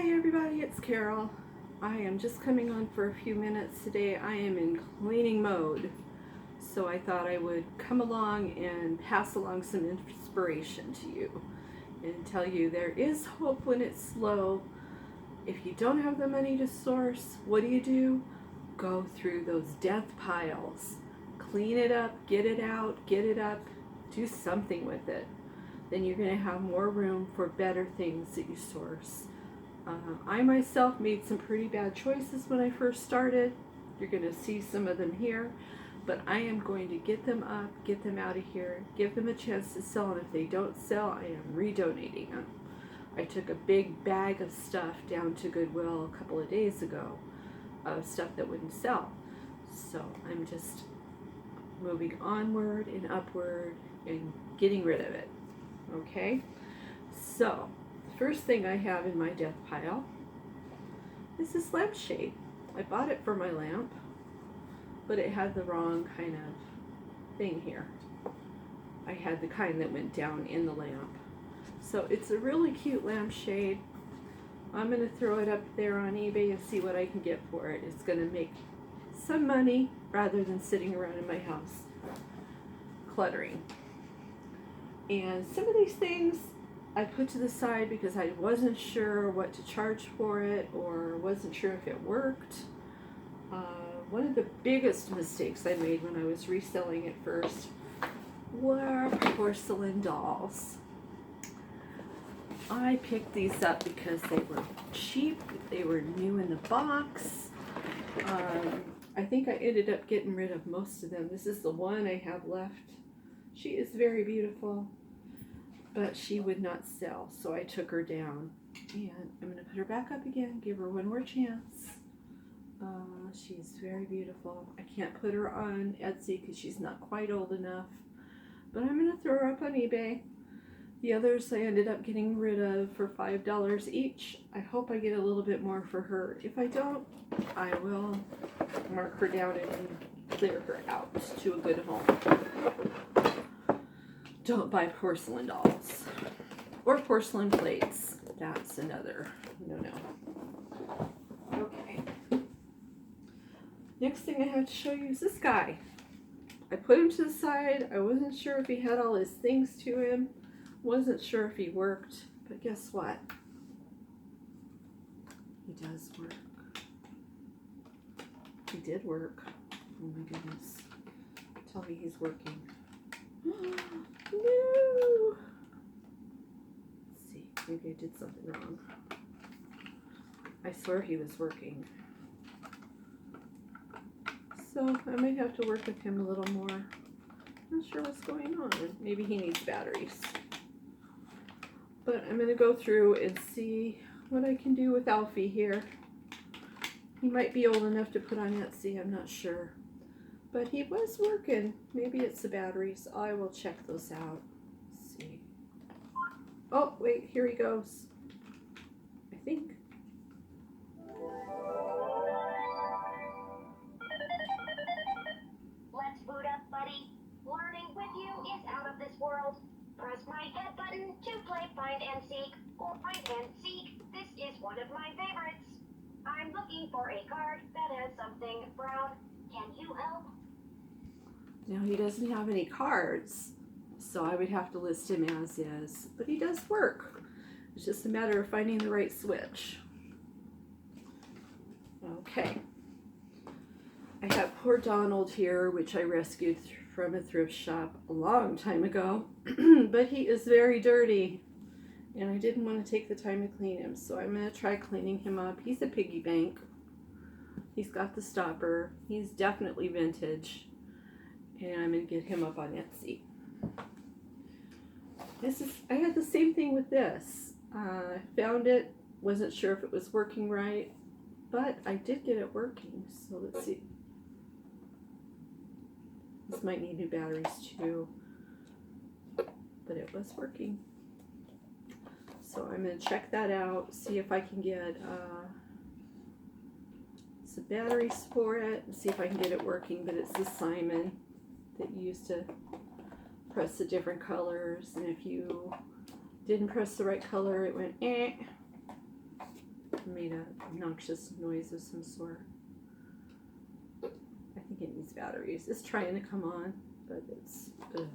Hi everybody, it's Carol. I am just coming on for a few minutes today. I am in cleaning mode, so I thought I would come along and pass along some inspiration to you and tell you there is hope when it's slow. If you don't have the money to source, what do? Go through those death piles. Clean it up, get it out, get it up, do something with it. Then you're going to have more room for better things that you source. I myself made some pretty bad choices when I first started. You're going to see some of them here, but I am going to get them up, get them out of here, give them a chance to sell, and if they don't sell, I am redonating them. I took a big bag of stuff down to Goodwill a couple of days ago, of stuff that wouldn't sell. So I'm just moving onward and upward and getting rid of it. Okay? So, first thing I have in my death pile is this lampshade. I bought it for my lamp, but it had the wrong kind of thing here. I had the kind that went down in the lamp. So it's a really cute lampshade. I'm going to throw it up there on eBay and see what I can get for it. It's going to make some money rather than sitting around in my house cluttering. And some of these things I put to the side because I wasn't sure what to charge for it or wasn't sure if it worked. One of the biggest mistakes I made when I was reselling it first were porcelain dolls. I picked these up because they were cheap, they were new in the box. I think I ended up getting rid of most of them. This is the one I have left. She is very beautiful, but she would not sell, so I took her down. And I'm going to put her back up again, give her one more chance. She's very beautiful. I can't put her on Etsy because she's not quite old enough, but I'm going to throw her up on eBay. The others I ended up getting rid of for $5 each. I hope I get a little bit more for her. If I don't, I will mark her down and clear her out to a good home. Don't buy porcelain dolls or porcelain plates. That's another no. Okay. Next thing I have to show you is this guy. I put him to the side. I wasn't sure if he had all his things to him. Wasn't sure if he worked, but guess what? He does work. He did work. Oh my goodness. Tell me he's working. No! Let's see, maybe I did something wrong. I swear he was working. So I might have to work with him a little more. Not sure what's going on. Maybe he needs batteries. But I'm going to go through and see what I can do with Alfie here. He might be old enough to put on Etsy, I'm not sure. But he was working. Maybe it's the batteries. I will check those out. Let's see. Oh, wait, here he goes. I think. Let's boot up, buddy. Learning with you is out of this world. Press my head button to play find and seek or find and seek. This is one of my favorites. I'm looking for a card that has something brown. Can you help? Now he doesn't have any cards, so I would have to list him as is, but he does work. It's just a matter of finding the right switch. Okay. I have poor Donald here, which I rescued from a thrift shop a long time ago, but he is very dirty, and I didn't want to take the time to clean him, so I'm going to try cleaning him up. He's a piggy bank. He's got the stopper. He's definitely vintage. And I'm going to get him up on Etsy. I had the same thing with this. I found it, wasn't sure if it was working right, but I did get it working. So let's see. This might need new batteries too, but it was working. So I'm going to check that out, see if I can get some batteries for it, and see if I can get it working. But it's the Simon that you used to press the different colors, and if you didn't press the right color, it went eh. made a obnoxious noise of some sort. I think it needs batteries. It's trying to come on, but it's... Ugh.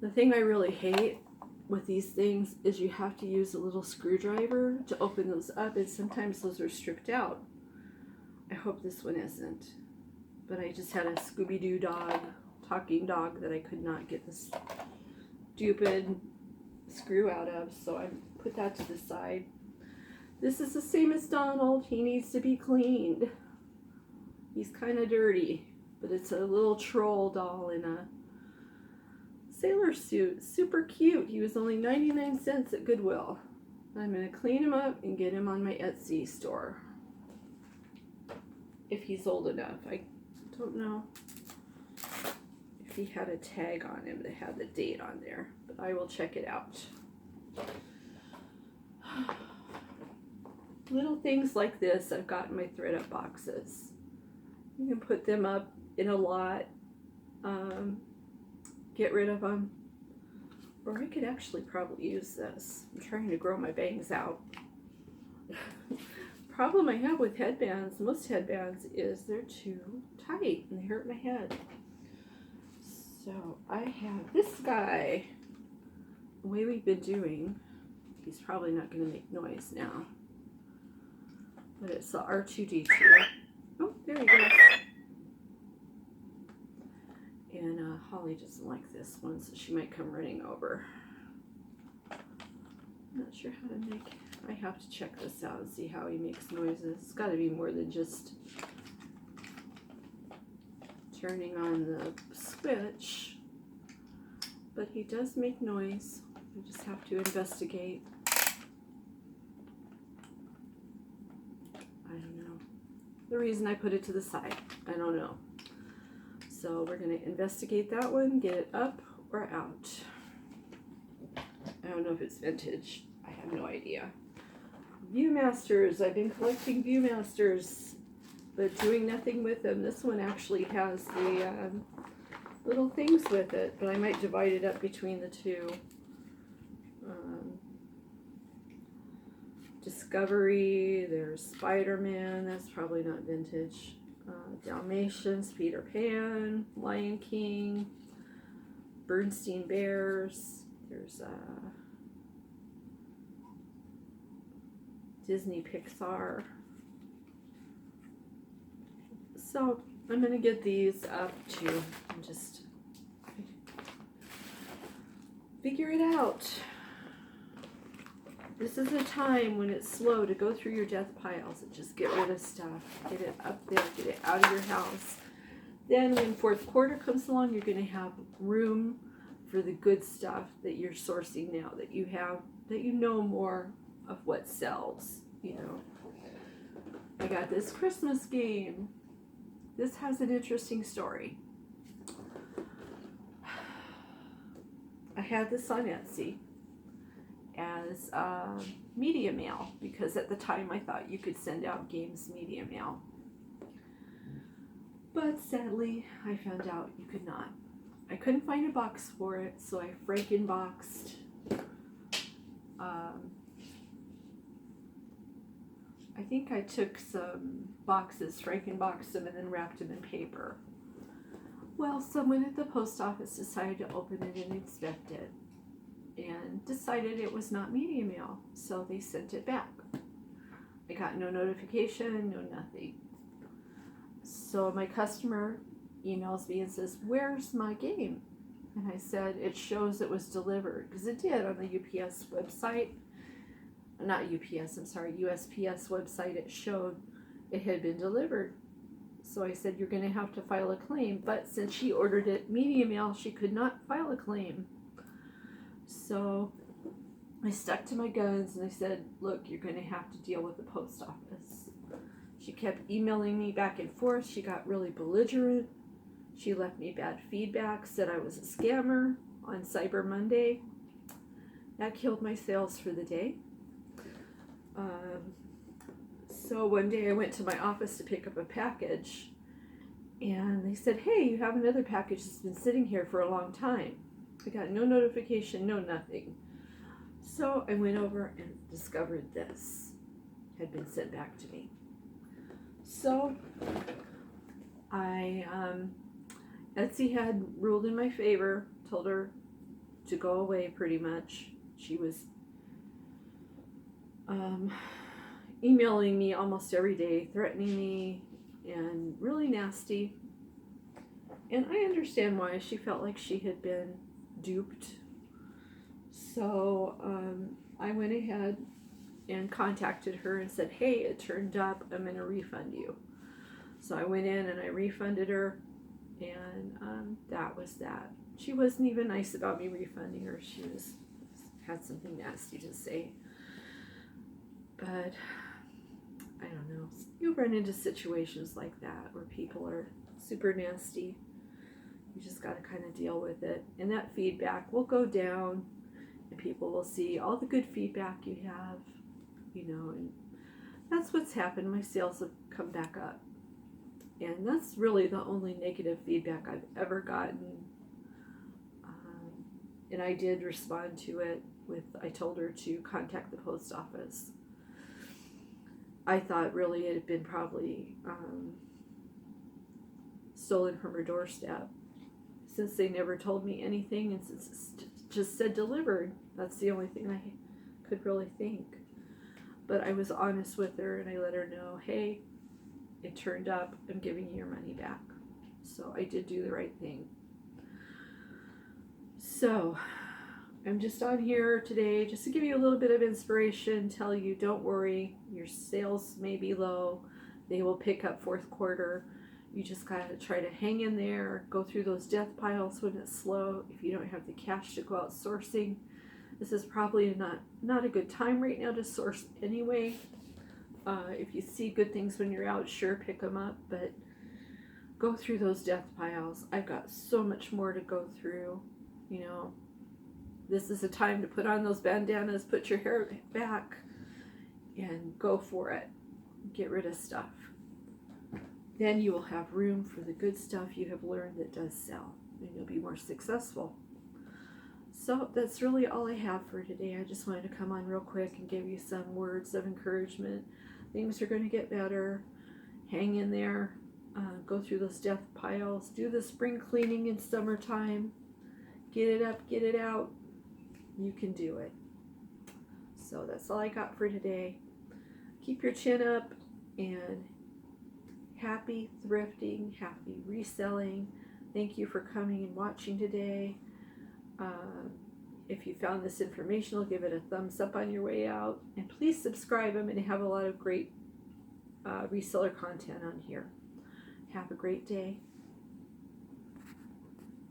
The thing I really hate with these things is you have to use a little screwdriver to open those up, and sometimes those are stripped out. I hope this one isn't. But I just had a Scooby-Doo dog, talking dog, that I could not get this stupid screw out of, so I put that to the side. This is the same as Donald. He needs to be cleaned. He's kind of dirty, but it's a little troll doll in a sailor suit. Super cute. He was only 99 cents at Goodwill. I'm going to clean him up and get him on my Etsy store. If he's old enough. I don't know if he had a tag on him that had the date on there, but I will check it out. Little things like this I've got in my thread up boxes. You can put them up in a lot, get rid of them, or I could actually probably use this. I'm trying to grow my bangs out. Problem I have with headbands, most headbands, is they're too tight and they hurt my head. So I have this guy. The way we've been doing, he's probably not going to make noise now, but it's the R2D2. Oh, there he goes. And Holly doesn't like this one, so she might come running over. I'm not sure how to make... I have to check this out and see how he makes noises. It's got to be more than just turning on the switch. But he does make noise. We just have to investigate. I don't know. The reason I put it to the side, I don't know. So we're going to investigate that one, get it up or out. I don't know if it's vintage. I have no idea. Viewmasters. I've been collecting Viewmasters, but doing nothing with them. This one actually has the little things with it, but I might divide it up between the two. Discovery, there's Spider-Man, that's probably not vintage. Dalmatians, Peter Pan, Lion King, Bernstein Bears, there's Disney Pixar. So I'm gonna get these up too and just figure it out. This is a time when it's slow to go through your death piles and just get rid of stuff. Get it up there, get it out of your house. Then when fourth quarter comes along, you're going to have room for the good stuff that you're sourcing now, that you have, that you know more of what sells, you know. I got this Christmas game. This has an interesting story. I had this on Etsy as media mail, because at the time I thought you could send out games media mail. But sadly, I found out you could not. I couldn't find a box for it, so I Frankenboxed I think I took some boxes, Frankenboxed them, and then wrapped them in paper. Well, someone at the post office decided to open it and inspect it, and decided it was not media mail, so they sent it back. I got no notification, no nothing. So my customer emails me and says, "Where's my game?" And I said, "It shows it was delivered," because it did on the UPS website. Not UPS, I'm sorry, USPS website. It showed it had been delivered. So I said, "You're going to have to file a claim." But since she ordered it media mail, she could not file a claim. So I stuck to my guns and I said, "Look, you're going to have to deal with the post office." She kept emailing me back and forth. She got really belligerent. She left me bad feedback, said I was a scammer on Cyber Monday. That killed my sales for the day. So one day I went to my office to pick up a package, and they said, "Hey, you have another package that's been sitting here for a long time." I got no notification, no nothing. So I went over and discovered this had been sent back to me. So Etsy had ruled in my favor, told her to go away pretty much. She was emailing me almost every day, threatening me, and really nasty. And I understand why. She felt like she had been duped. So I went ahead and contacted her and said, hey, it turned up, I'm going to refund you. So I went in and I refunded her, and that was that. She wasn't even nice about me refunding her. She had something nasty to say. But I don't know. You run into situations like that where people are super nasty. You just got to kind of deal with it. And that feedback will go down, and people will see all the good feedback you have, and that's what's happened. My sales have come back up. And that's really the only negative feedback I've ever gotten. And I did respond to it I told her to contact the post office. I thought really it had been probably stolen from her doorstep, since they never told me anything, and since it just said delivered. That's the only thing I could really think. But I was honest with her, and I let her know, hey, it turned up, I'm giving you your money back. So I did do the right thing. So I'm just on here today just to give you a little bit of inspiration, tell you don't worry, your sales may be low, they will pick up fourth quarter. You just gotta try to hang in there, go through those death piles when it's slow. If you don't have the cash to go out sourcing, this is probably not a good time right now to source anyway. If you see good things when you're out, sure, pick them up, but go through those death piles. I've got so much more to go through. This is a time to put on those bandanas, put your hair back, and go for it. Get rid of stuff. Then you will have room for the good stuff you have learned that does sell, and you'll be more successful. So that's really all I have for today. I just wanted to come on real quick and give you some words of encouragement. Things are going to get better. Hang in there. Go through those death piles. Do the spring cleaning in summertime. Get it up, get it out. You can do it. So that's all I got for today. Keep your chin up, and happy thrifting, happy reselling. Thank you for coming and watching today. If you found this informational, give it a thumbs up on your way out, and please subscribe. I'm going to have a lot of great reseller content on here. Have a great day.